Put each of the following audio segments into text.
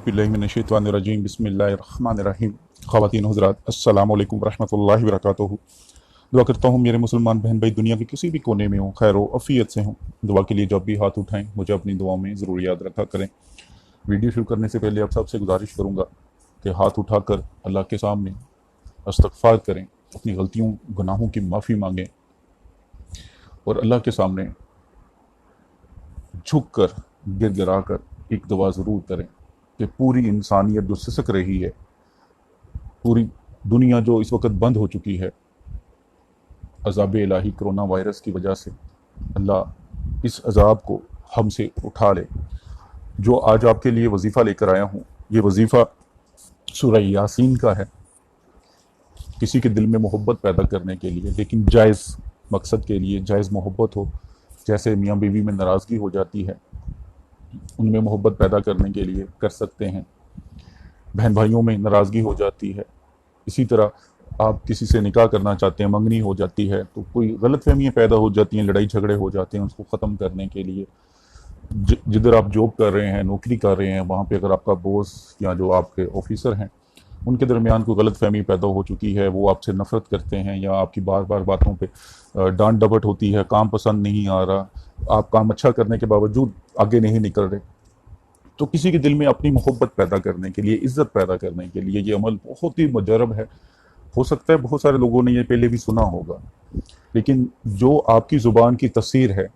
औज़ुबिल्लाहिमिनश्शैतानिर्रजीम बिस्मिल्लाहिर्रहमानिर्रहीम। ख़वातीन हज़रात, अस्सलामु अलैकुम रहमतुल्लाहि व बरकातुहू। दुआ करता हूँ मेरे मुसलमान बहन भाई दुनिया के किसी भी कोने में हों, खैर व अफ़ियत से हों। दुआ के लिए जब भी हाथ उठाएं मुझे अपनी दुआओं में ज़रूर याद रखा करें। वीडियो शुरू करने से पहले आप सबसे गुजारिश करूँगा कि हाथ उठाकर अल्लाह के सामने इस्तग़फ़ार करें, अपनी गलतियों गुनाहों की माफ़ी मांगें और अल्लाह के सामने झुक कर गिर गिरा कर एक दुआ ज़रूर करें कि पूरी इंसानियत जो सिसक रही है, पूरी दुनिया जो इस वक्त बंद हो चुकी है अज़ाब इलाही कोरोना वायरस की वजह से, अल्लाह इस अज़ाब को हमसे उठा ले। जो आज आपके लिए वजीफ़ा लेकर आया हूँ, ये वजीफ़ा सूरह यासीन का है, किसी के दिल में मोहब्बत पैदा करने के लिए, लेकिन जायज़ मकसद के लिए, जायज़ मोहब्बत हो। जैसे मियाँ बीवी में नाराज़गी हो जाती है, उनमें मोहब्बत पैदा करने के लिए कर सकते हैं। बहन भाइयों में नाराज़गी हो जाती है, इसी तरह आप किसी से निकाह करना चाहते हैं, मंगनी हो जाती है, तो कोई गलतफहमियाँ पैदा हो जाती हैं, लड़ाई झगड़े हो जाते हैं, उसको ख़त्म करने के लिए जिधर आप जॉब कर रहे हैं, नौकरी कर रहे हैं, वहाँ पे अगर आपका बॉस या जो आपके ऑफिसर हैं उनके दरमियान कोई गलतफहमी पैदा हो चुकी है, वो आपसे नफ़रत करते हैं या आपकी बार बार बातों पे डांट डपट होती है, काम पसंद नहीं आ रहा, आप काम अच्छा करने के बावजूद आगे नहीं निकल रहे, तो किसी के दिल में अपनी मोहब्बत पैदा करने के लिए, इज़्ज़त पैदा करने के लिए ये अमल बहुत ही मुजरब है। हो सकता है बहुत सारे लोगों ने ये पहले भी सुना होगा, लेकिन जो आपकी ज़ुबान की तस्वीर है,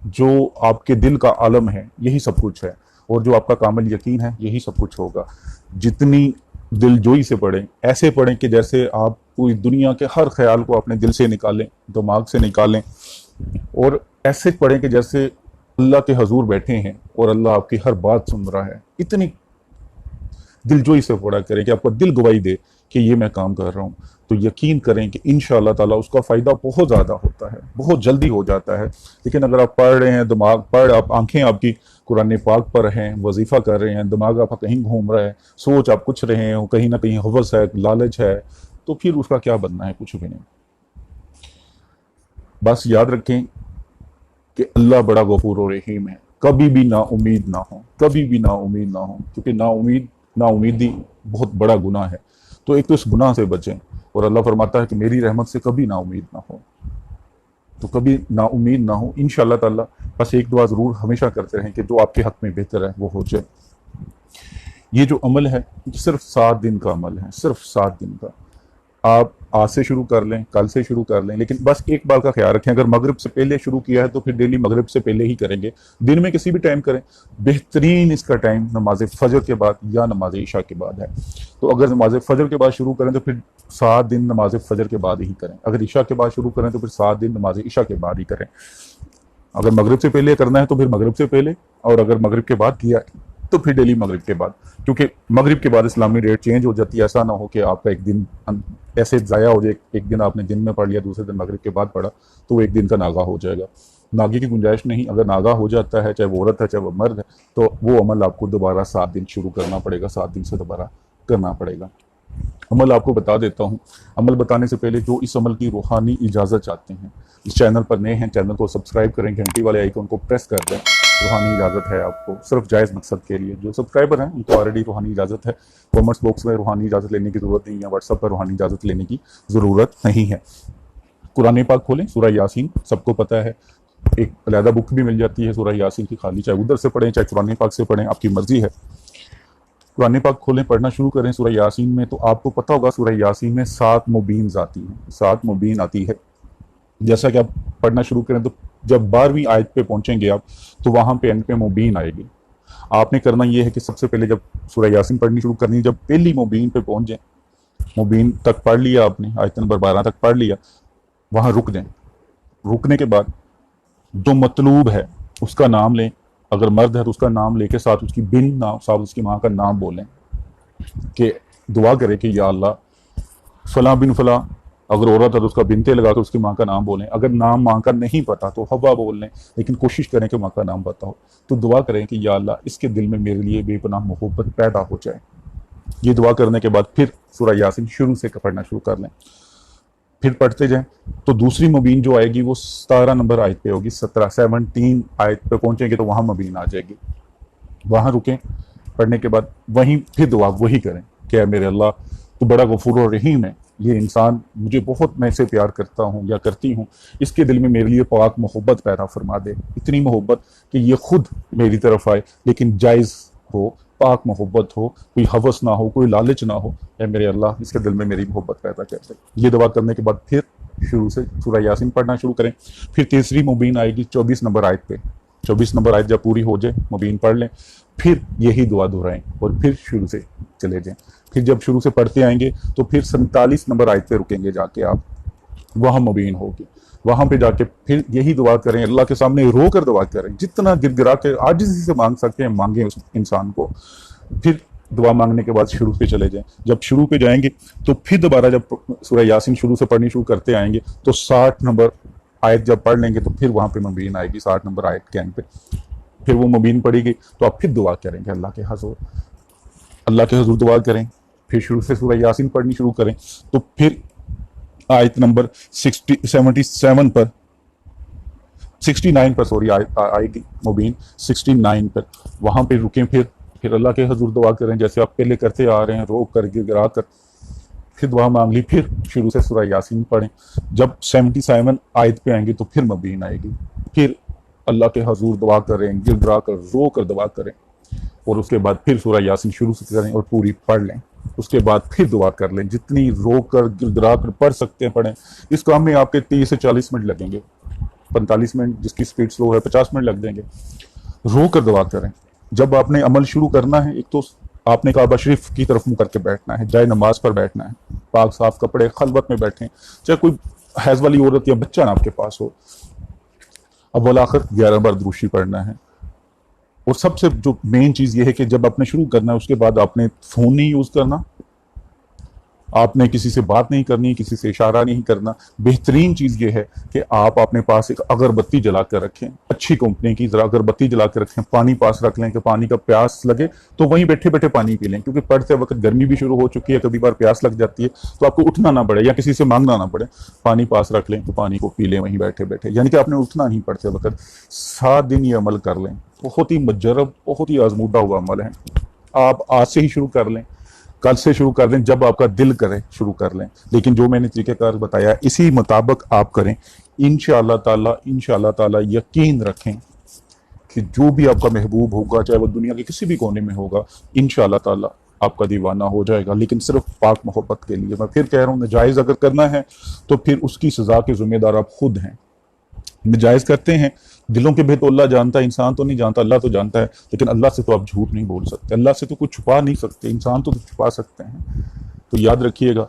जो आपके दिल का आलम है, यही सब कुछ है, और जो आपका कामिल यकीन है, यही सब कुछ होगा। जितनी दिलजोई से पढ़ें, ऐसे पढ़ें कि जैसे आप पूरी दुनिया के हर ख्याल को अपने दिल से निकालें, दिमाग से निकालें, और ऐसे पढ़ें कि जैसे अल्लाह के हजूर बैठे हैं और अल्लाह आपकी हर बात सुन रहा है। इतनी दिलजोई से पढ़ा करें कि आपका दिल गवाही दे कि ये मैं काम कर रहा हूँ, तो यकीन करें कि इंशाअल्लाह ताला उसका फ़ायदा बहुत ज़्यादा होता है, बहुत जल्दी हो जाता है। लेकिन अगर आप पढ़ रहे हैं, दिमाग पढ़ आप आंखें आपकी कुरान पाक पर हैं, वजीफ़ा कर रहे हैं, दिमाग आपका कहीं घूम रहा है, सोच आप कुछ रहे हैं, कहीं ना कहीं हवस है, लालच है, तो फिर उसका क्या बनना है, कुछ भी नहीं। बस याद रखें कि अल्लाह बड़ा गफूर और रहीम है। कभी भी ना उम्मीद ना हो, कभी भी ना उम्मीद ना हो, क्योंकि ना उम्मीदी बहुत बड़ा गुनाह है। तो एक तो इस गुनाह से बचें, और अल्लाह फरमाता है कि मेरी रहमत से कभी ना उम्मीद ना हो, तो कभी ना उम्मीद ना हो। इंशाअल्लाह ताला बस एक दुआ ज़रूर हमेशा करते रहें कि जो आपके हक़ में बेहतर है वो हो जाए। ये जो अमल है सिर्फ 7 दिन का अमल है, सिर्फ 7 दिन का। आप आज से शुरू कर लें, कल से शुरू कर लें, लेकिन बस एक बात का ख्याल रखें, अगर मगरिब से पहले शुरू किया है तो फिर डेली मगरिब से पहले ही करेंगे। दिन में किसी भी टाइम करें, बेहतरीन इसका टाइम नमाज फजर के बाद या नमाज इशा के बाद है। तो अगर नमाज फजर के बाद शुरू करें तो फिर 7 दिन नमाज फजर के बाद ही करें, अगर इशा के बाद शुरू करें तो फिर 7 दिन नमाज इशा के बाद ही करें। अगर मगरिब से पहले करना है तो फिर मगरिब से पहले, और अगर मगरिब के बाद किया तो फिर डेली मगरिब के बाद, क्योंकि मगरिब के बाद इस्लामी डेट चेंज हो जाती है। ऐसा ना हो कि आपका एक दिन ऐसे ज़ाया हो जाए, एक दिन आपने दिन में पढ़ लिया, दूसरे दिन मगरिब के बाद पढ़ा, तो वो एक दिन का नागा हो जाएगा। नागे की गुंजाइश नहीं, अगर नागा हो जाता है, चाहे वो औरत है चाहे वो मर्द है, तो वो अमल आपको दोबारा 7 दिन शुरू करना पड़ेगा, 7 दिन से दोबारा करना पड़ेगा। अमल आपको बता देता हूँ। अमल बताने से पहले जो इस अमल की रूहानी इजाज़त चाहते हैं, इस चैनल पर नए हैं, चैनल को सब्सक्राइब करें, घंटी वाले आइकन को प्रेस कर दें। रूहानी इजाज़त है आपको, सिर्फ जायज़ मकसद के लिए। जो सब्सक्राइबर हैं उनको ऑलरेडी रूहानी इजाज़त है। कॉमेंट्स बॉक्स में रूहानी इजाज़त लेने की ज़रूरत नहीं है, व्हाट्सएप पर रूहानी इजाज़त लेने की ज़रूरत नहीं है। कुरान पाक खोलें, सूरह यासीन सबको पता है, एक अलहदा बुक भी मिल जाती है सूरह यासीन की, खाली चाहे उधर से पढ़ें चाहे कुरान पाक से पढ़ें, आपकी मर्ज़ी है। कुरान पाक खोलें, पढ़ना शुरू करें सूरह यासीन में, तो आपको पता होगा सूरह यासीन में 7 मुबीन आती हैं, 7 मुबीन आती है। जैसा कि आप पढ़ना शुरू करें तो जब 12वीं आयत पे पहुंचेंगे आप, तो वहां पे एंड पे मुबीन आएगी। आपने करना ये है कि सबसे पहले जब सूरह यासीन पढ़नी शुरू करनी है, जब पहली मुबीन पे पहुंच जाए, मुबीन तक पढ़ लिया आपने, आयत नंबर 12 तक पढ़ लिया, वहां रुक जाएं। रुकने के बाद जो मतलूब है उसका नाम लें, अगर मर्द है तो उसका नाम लेके साथ उसकी बिन नाम, साथ उसकी माँ का नाम बोलें, कि दुआ करें कि या अल्लाह फला बिन फला, अगर औरत है तो उसका बिनते लगा कर उसकी माँ का नाम बोलें, अगर नाम माँ का नहीं पता तो हवा बोल लें, लेकिन कोशिश करें कि माँ का नाम पता हो। तो दुआ करें कि या अल्लाह इसके दिल में मेरे लिए बेपनाह मोहब्बत पैदा हो जाए। ये दुआ करने के बाद फिर सूरह यासीन शुरू से पढ़ना शुरू कर लें, फिर पढ़ते जाएं। तो दूसरी मुबीन जो आएगी वो 17 नंबर आयत पे होगी, 17 आयत पे पहुंचेंगे तो वहां मुबीन आ जाएगी, वहां रुकें। پڑھنے کے بعد وہیں پھر دعا وہی کریں کہ اے میرے اللہ تو بڑا غفور و رحیم ہے، یہ انسان مجھے بہت، میں اسے پیار کرتا ہوں یا کرتی ہوں، اس کے دل میں میرے لیے پاک محبت پیدا فرما دے، اتنی محبت کہ یہ خود میری طرف آئے لیکن جائز ہو، پاک محبت ہو، کوئی ہوس نہ ہو، کوئی لالچ نہ ہو، اے میرے اللہ اس کے دل میں میری محبت پیدا کر دے۔ یہ دعا کرنے کے بعد پھر شروع سے سورہ یاسین پڑھنا شروع کریں۔ پھر تیسری مبین آئے گی 24 نمبر آیت پہ، 24 نمبر آیت جب پوری ہو جائے مبین پڑھ لیں، پھر یہی دعا دہرائیں اور پھر شروع سے چلے جائیں۔ پھر جب شروع سے پڑھتے آئیں گے تو پھر 47 نمبر آیت پہ رکیں گے، جا کے آپ وہاں مبین ہوگی، وہاں پہ جا کے پھر یہی دعا کریں، اللہ کے سامنے رو کر دعا کریں، جتنا گر گرا کے عاجزی سے مانگ سکتے ہیں مانگیں اس انسان کو۔ پھر دعا مانگنے کے بعد شروع پہ چلے جائیں، جب شروع پہ جائیں گے تو پھر دوبارہ جب سورہ یاسین شروع سے پڑھنی شروع کرتے آئیں گے تو 60 نمبر آیت جب پڑھ لیں گے تو پھر وہاں پہ مبین آئے گی 60 نمبر آیت کے اینڈ پہ، پھر وہ مبین پڑے گی تو آپ پھر دعا کریں گے اللہ کے حضور دعا کریں، پھر شروع سے سورہ یاسین پڑھنی شروع کریں تو پھر آیت نمبر 67 پر 69 پر سوری آئے گی مبین 69 پر، وہاں پہ رکیں، پھر اللہ کے حضور دعا کریں جیسے آپ پہلے کرتے آ رہے ہیں، رو کر گرا کر، پھر دعا مانگ لی، پھر شروع سے سورہ یاسین پڑھیں، جب 77 آیت پہ آئیں گے تو پھر مبین آئے گی، پھر اللہ کے حضور دعا کریں، گر گرا کر رو کر دعا کریں، اور اس کے بعد پھر سورہ یاسین شروع سے کریں اور پوری پڑھ لیں، اس کے بعد پھر دعا کر لیں، جتنی رو کر گر گرا کر پڑھ سکتے ہیں پڑھیں۔ اس کام میں آپ کے 30 سے 40 منٹ لگیں گے، 45 منٹ جس کی سپیڈ سلو ہے 50 منٹ لگ دیں گے، رو کر دعا کریں۔ جب آپ نے عمل شروع کرنا ہے، ایک تو آپ نے کعبہ شریف کی طرف منہ کر کے بیٹھنا ہے، جائے نماز پر بیٹھنا ہے، پاک صاف کپڑے خلوت میں بیٹھیں، چاہے کوئی حیض والی عورت یا بچہ نہ آپ کے پاس ہو، اول آخر 11 بار درود شریف پڑھنا ہے۔ اور سب سے جو مین چیز یہ ہے کہ جب آپ نے شروع کرنا ہے اس کے بعد آپ نے فون نہیں یوز کرنا، آپ نے کسی سے بات نہیں کرنی، کسی سے اشارہ نہیں کرنا۔ بہترین چیز یہ ہے کہ آپ اپنے پاس ایک اگربتی جلا کر رکھیں، اچھی کمپنی کی، ذرا اگربتی جلا کے رکھیں، پانی پاس رکھ لیں کہ پانی کا پیاس لگے تو وہیں بیٹھے بیٹھے پانی پی لیں، کیونکہ پڑھتے وقت گرمی بھی شروع ہو چکی ہے، کبھی بار پیاس لگ جاتی ہے تو آپ کو اٹھنا نہ پڑے یا کسی سے مانگنا نہ پڑے، پانی پاس رکھ لیں تو پانی کو پی لیں وہیں بیٹھے بیٹھے، یعنی کہ آپ نے اٹھنا نہیں پڑتے وقت۔ 7 دن یہ عمل کر لیں، بہت ہی مجرب، بہت ہی آزمودہ ہوا عمل ہے۔ آپ آج سے ہی شروع کر لیں، کل سے شروع کر دیں، جب آپ کا دل کرے شروع کر لیں، لیکن جو میں نے طریقہ کار بتایا اسی مطابق آپ کریں، انشاءاللہ تعالی یقین رکھیں کہ جو بھی آپ کا محبوب ہوگا، چاہے وہ دنیا کے کسی بھی کونے میں ہوگا، انشاءاللہ تعالی آپ کا دیوانہ ہو جائے گا، لیکن صرف پاک محبت کے لیے۔ میں پھر کہہ رہا ہوں، ناجائز اگر کرنا ہے تو پھر اس کی سزا کے ذمہ دار آپ خود ہیں۔ ناجائز کرتے ہیں، دلوں کے بھید تو اللہ جانتا ہے، انسان تو نہیں جانتا، اللہ تو جانتا ہے، لیکن اللہ سے تو آپ جھوٹ نہیں بول سکتے، اللہ سے تو کچھ چھپا نہیں سکتے، انسان تو چھپا سکتے ہیں۔ تو یاد رکھیے گا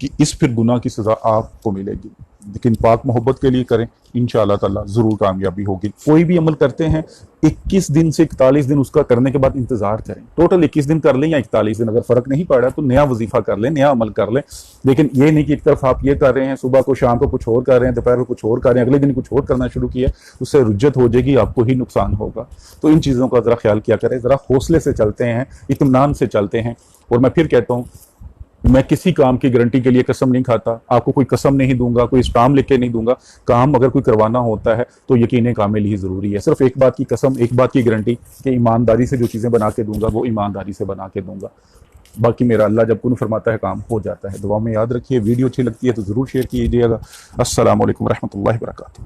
کہ اس پھر گناہ کی سزا آپ کو ملے گی، لیکن پاک محبت کے لیے کریں، انشاءاللہ تعالی ضرور کامیابی ہوگی۔ کوئی بھی عمل کرتے ہیں 21 دن سے 41 دن اس کا کرنے کے بعد انتظار کریں، ٹوٹل 21 دن کر لیں یا 41 دن، اگر فرق نہیں پڑ رہا تو نیا وظیفہ کر لیں، نیا عمل کر لیں، لیکن یہ نہیں کہ ایک طرف آپ یہ کر رہے ہیں، صبح کو شام کو کچھ اور کر رہے ہیں، دوپہر کو کچھ اور کر رہے ہیں، اگلے دن کچھ اور کرنا شروع کیا، اس سے رجت ہو جائے گی، آپ کو ہی نقصان ہوگا۔ تو ان چیزوں کا ذرا خیال کیا کریں، ذرا حوصلے سے چلتے ہیں، اطمینان سے چلتے ہیں۔ اور میں پھر کہتا ہوں، میں کسی کام کی گارنٹی کے لیے قسم نہیں کھاتا، آپ کو کوئی قسم نہیں دوں گا، کوئی اسٹام لکھ کے نہیں دوں گا۔ کام اگر کوئی کروانا ہوتا ہے تو یقین کامل ہی ضروری ہے، صرف ایک بات کی قسم، ایک بات کی گارنٹی کہ ایمانداری سے جو چیزیں بنا کے دوں گا وہ ایمانداری سے بنا کے دوں گا، باقی میرا اللہ جب کن فرماتا ہے کام ہو جاتا ہے۔ دعا میں یاد رکھیے، ویڈیو اچھی لگتی ہے تو ضرور شیئر کیجیے گا۔ السلام علیکم ورحمۃ اللہ وبرکاتہ۔